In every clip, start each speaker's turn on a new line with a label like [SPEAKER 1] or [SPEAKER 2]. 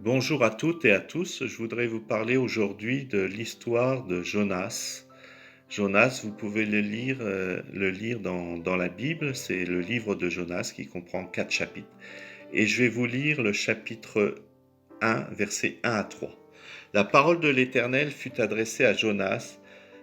[SPEAKER 1] Bonjour à toutes et à tous. Je voudrais vous parler aujourd'hui de l'histoire de Jonas. Jonas, vous pouvez le lire dans la Bible. C'est le livre de Jonas qui comprend 4 chapitres. Et je vais vous lire le chapitre 1, versets 1 à 3. La parole de l'Éternel fut adressée à Jonas,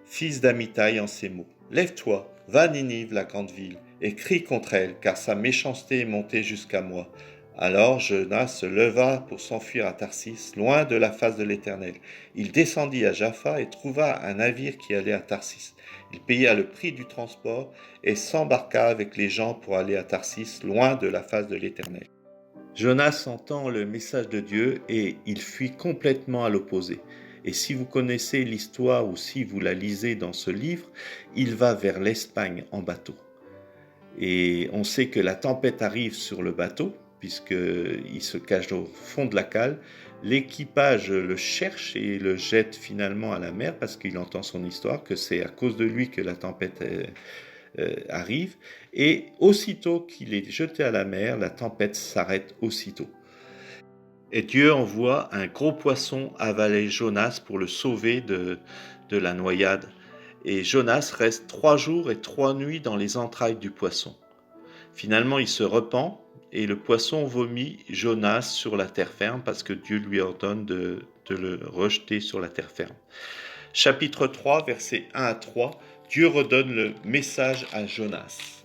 [SPEAKER 1] fils d'Amittai, en ces mots. Lève-toi, va à Ninive, la grande ville, et crie contre elle, car sa méchanceté est montée jusqu'à moi. Alors Jonas se leva pour s'enfuir à Tarsis, loin de la face de l'Éternel. Il descendit à Jaffa et trouva un navire qui allait à Tarsis. Il paya le prix du transport et s'embarqua avec les gens pour aller à Tarsis, loin de la face de l'Éternel. Jonas entend le message de Dieu et il fuit complètement à l'opposé. Et si vous connaissez l'histoire ou si vous la lisez dans ce livre, il va vers l'Espagne en bateau. Et on sait que la tempête arrive sur le bateau, puisqu'il se cache au fond de la cale. L'équipage le cherche et le jette finalement à la mer parce qu'il entend son histoire, que c'est à cause de lui que la tempête arrive. Et aussitôt qu'il est jeté à la mer, la tempête s'arrête aussitôt. Et Dieu envoie un gros poisson avaler Jonas pour le sauver de la noyade. Et Jonas reste 3 jours et 3 nuits dans les entrailles du poisson. Finalement, il se repent et le poisson vomit Jonas sur la terre ferme parce que Dieu lui ordonne de le rejeter sur la terre ferme. Chapitre 3, versets 1 à 3, Dieu redonne le message à Jonas.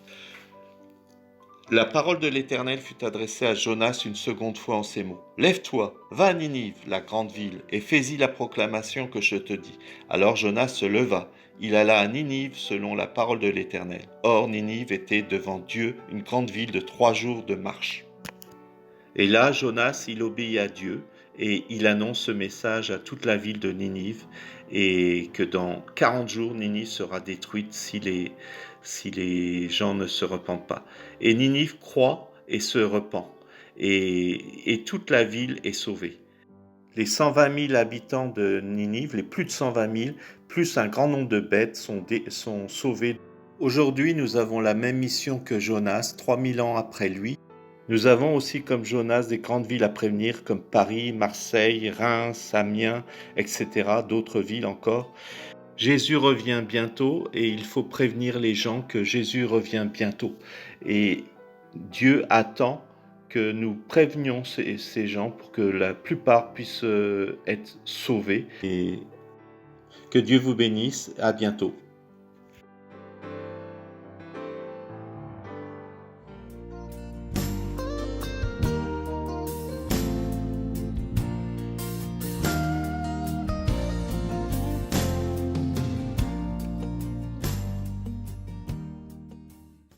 [SPEAKER 1] La parole de l'Éternel fut adressée à Jonas une seconde fois en ces mots. Lève-toi, va à Ninive, la grande ville, et fais-y la proclamation que je te dis. Alors Jonas se leva. Il alla à Ninive selon la parole de l'Éternel. Or, Ninive était devant Dieu une grande ville de 3 jours de marche. Et là, Jonas, il obéit à Dieu et il annonce ce message à toute la ville de Ninive et que dans 40 jours, Ninive sera détruite si les gens ne se repentent pas. Et Ninive croit et se repent et toute la ville est sauvée. Les 120 000 habitants de Ninive, les plus de 120 000, plus un grand nombre de bêtes sont sauvés. Aujourd'hui, nous avons la même mission que Jonas, 3000 ans après lui. Nous avons aussi comme Jonas des grandes villes à prévenir comme Paris, Marseille, Reims, Amiens, etc., d'autres villes encore. Jésus revient bientôt et il faut prévenir les gens que Jésus revient bientôt. Et Dieu attend que nous prévenions ces gens pour que la plupart puissent être sauvés. Et que Dieu vous bénisse. À bientôt.